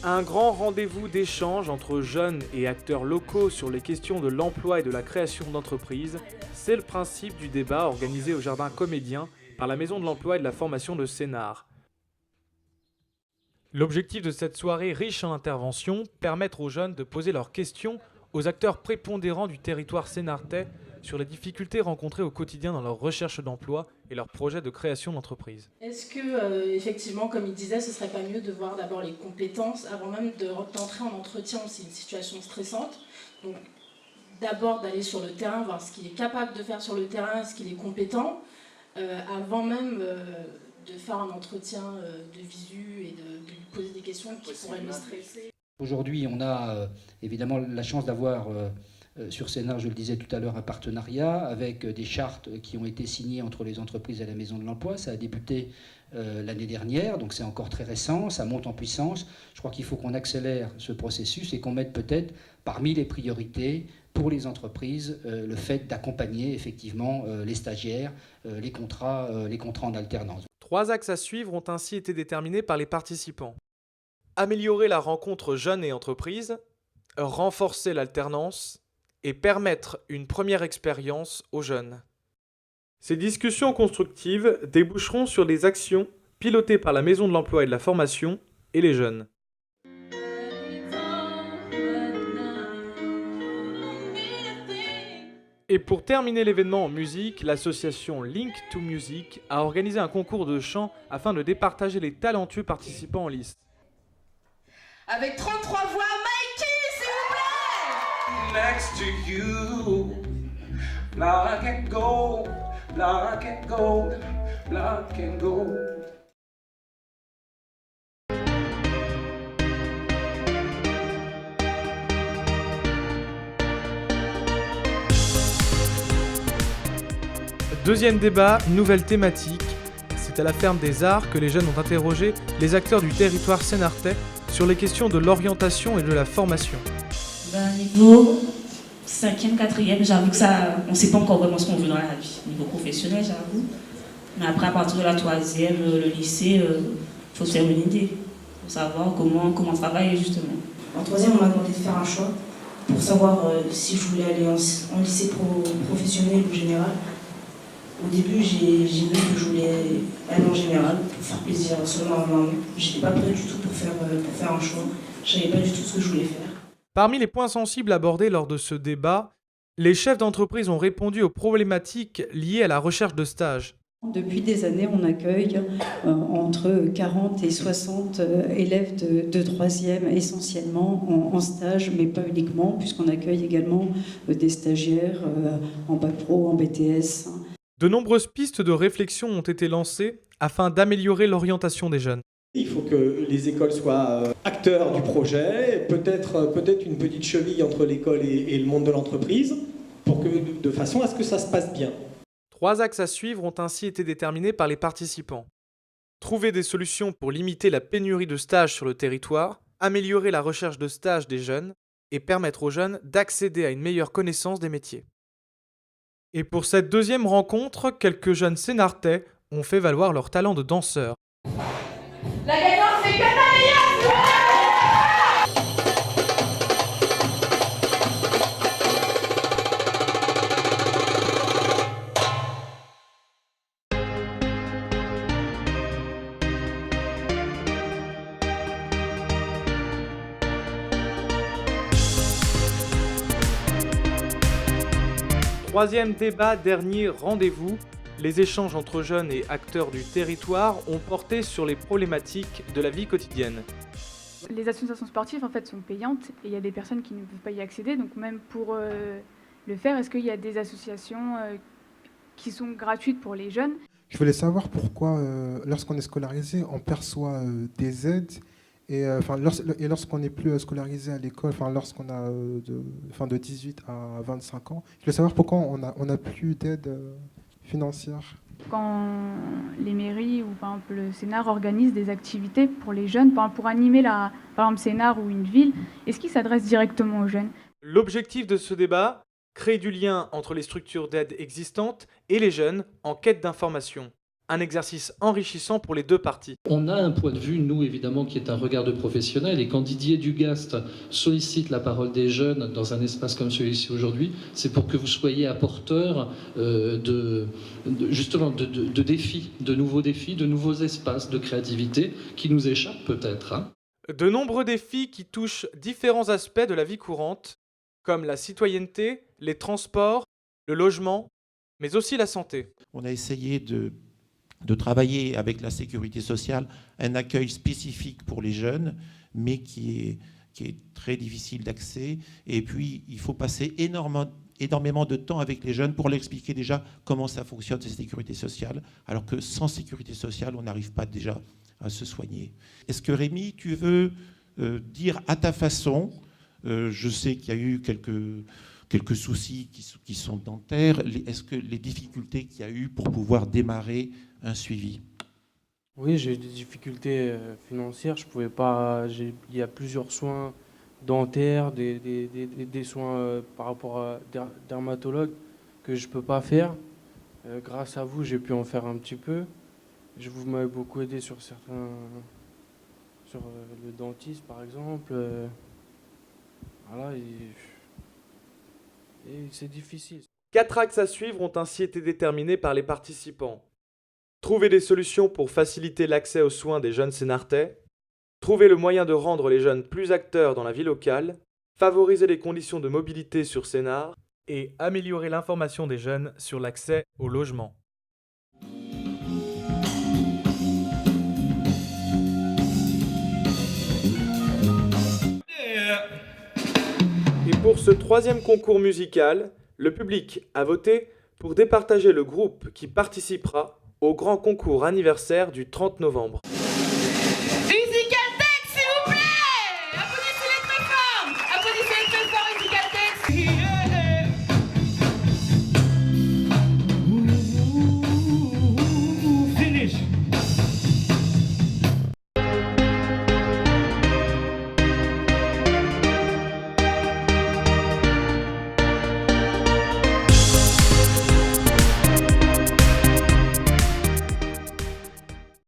Un grand rendez-vous d'échange entre jeunes et acteurs locaux sur les questions de l'emploi et de la création d'entreprises, c'est le principe du débat organisé au Jardin Comédien par la Maison de l'Emploi et de la Formation de Sénart. L'objectif de cette soirée riche en interventions, permettre aux jeunes de poser leurs questions aux acteurs prépondérants du territoire sénartais sur les difficultés rencontrées au quotidien dans leur recherche d'emploi et leurs projets de création d'entreprise. Est-ce que, effectivement, comme il disait, ce serait pas mieux de voir d'abord les compétences avant même d'entrer en entretien, c'est une situation stressante. Donc, d'abord d'aller sur le terrain, voir ce qu'il est capable de faire sur le terrain, ce qu'il est compétent, avant même de faire un entretien de visu et de lui poser des questions qui pourraient le stresser. Aujourd'hui, on a évidemment la chance d'avoir sur Sénart, je le disais tout à l'heure, un partenariat avec des chartes qui ont été signées entre les entreprises et la Maison de l'Emploi. Ça a débuté l'année dernière, donc c'est encore très récent, ça monte en puissance. Je crois qu'il faut qu'on accélère ce processus et qu'on mette peut-être parmi les priorités pour les entreprises le fait d'accompagner effectivement les stagiaires, les contrats en alternance. 3 axes à suivre ont ainsi été déterminés par les participants. Améliorer la rencontre jeunes et entreprises, renforcer l'alternance et permettre une première expérience aux jeunes. Ces discussions constructives déboucheront sur des actions pilotées par la Maison de l'Emploi et de la Formation et les jeunes. Et pour terminer l'événement en musique, l'association Link to Music a organisé un concours de chant afin de départager les talentueux participants en liste. Avec 33 voix, Mikey, s'il vous plaît! Next to you, black and gold, black and gold, black and gold. Deuxième débat, nouvelle thématique. C'est à la Ferme des Arts que les jeunes ont interrogé les acteurs du territoire sénartais sur les questions de l'orientation et de la formation. Niveau 5e, 4e, j'avoue que ça, on ne sait pas encore vraiment ce qu'on veut dans la vie. Niveau professionnel, j'avoue. Mais après, à partir de la 3e, le lycée, il faut se faire une idée. Il faut savoir comment travailler, justement. En 3e, on m'a demandé de faire un choix pour savoir si je voulais aller en lycée professionnel ou général. Au début, j'ai vu que je voulais aller en général pour faire plaisir seulement à maman. Je n'étais pas prête du tout pour faire un choix. Je ne savais pas du tout ce que je voulais faire. Parmi les points sensibles abordés lors de ce débat, les chefs d'entreprise ont répondu aux problématiques liées à la recherche de stage. Depuis des années, on accueille entre 40 et 60 élèves de 3e, essentiellement en stage, mais pas uniquement, puisqu'on accueille également des stagiaires en bac pro, en BTS. De nombreuses pistes de réflexion ont été lancées afin d'améliorer l'orientation des jeunes. Il faut que les écoles soient acteurs du projet, peut-être une petite cheville entre l'école et le monde de l'entreprise, de façon à ce que ça se passe bien. 3 axes à suivre ont ainsi été déterminés par les participants. Trouver des solutions pour limiter la pénurie de stages sur le territoire, améliorer la recherche de stages des jeunes et permettre aux jeunes d'accéder à une meilleure connaissance des métiers. Et pour cette deuxième rencontre, quelques jeunes sénartais ont fait valoir leur talent de danseur. La gagnante, c'est Catalina! Troisième débat, dernier rendez-vous. Les échanges entre jeunes et acteurs du territoire ont porté sur les problématiques de la vie quotidienne. Les associations sportives en fait sont payantes et il y a des personnes qui ne peuvent pas y accéder. Donc même pour le faire, est-ce qu'il y a des associations qui sont gratuites pour les jeunes? Je voulais savoir pourquoi, lorsqu'on est scolarisé, on perçoit des aides et lorsqu'on n'est plus scolarisé à l'école, lorsqu'on a de 18 à 25 ans, je voulais savoir pourquoi on a plus d'aide financière. Quand les mairies ou par exemple le Sénart organisent des activités pour les jeunes, pour animer par exemple Sénart ou une ville, est-ce qu'ils s'adressent directement aux jeunes? L'objectif de ce débat, créer du lien entre les structures d'aide existantes et les jeunes en quête d'information. un exercice enrichissant pour les deux parties. On a un point de vue, nous évidemment, qui est un regard de professionnel, et quand Didier Dugast sollicite la parole des jeunes dans un espace comme celui-ci aujourd'hui, c'est pour que vous soyez apporteurs justement de défis, de nouveaux défis, de nouveaux espaces de créativité qui nous échappent peut-être. Hein. De nombreux défis qui touchent différents aspects de la vie courante, comme la citoyenneté, les transports, le logement, mais aussi la santé. On a essayé de travailler avec la sécurité sociale un accueil spécifique pour les jeunes, mais qui est très difficile d'accès. Et puis, il faut passer énormément de temps avec les jeunes pour leur expliquer déjà comment ça fonctionne, cette sécurité sociale, alors que sans sécurité sociale, on n'arrive pas déjà à se soigner. Est-ce que Rémi, tu veux dire à ta façon, je sais qu'il y a eu quelques soucis qui sont dentaires, est-ce que les difficultés qu'il y a eu pour pouvoir démarrer un suivi? Oui, j'ai eu des difficultés financières. Je pouvais pas. Il y a plusieurs soins dentaires, des soins par rapport à dermatologue que je peux pas faire. Grâce à vous, j'ai pu en faire un petit peu. Vous m'avez beaucoup aidé sur le dentiste par exemple. Voilà, et c'est difficile. 4 axes à suivre ont ainsi été déterminés par les participants. Trouver des solutions pour faciliter l'accès aux soins des jeunes Sénartais, trouver le moyen de rendre les jeunes plus acteurs dans la vie locale, favoriser les conditions de mobilité sur Sénart et améliorer l'information des jeunes sur l'accès au logement. Et pour ce 3e concours musical, le public a voté pour départager le groupe qui participera au grand concours anniversaire du 30 novembre.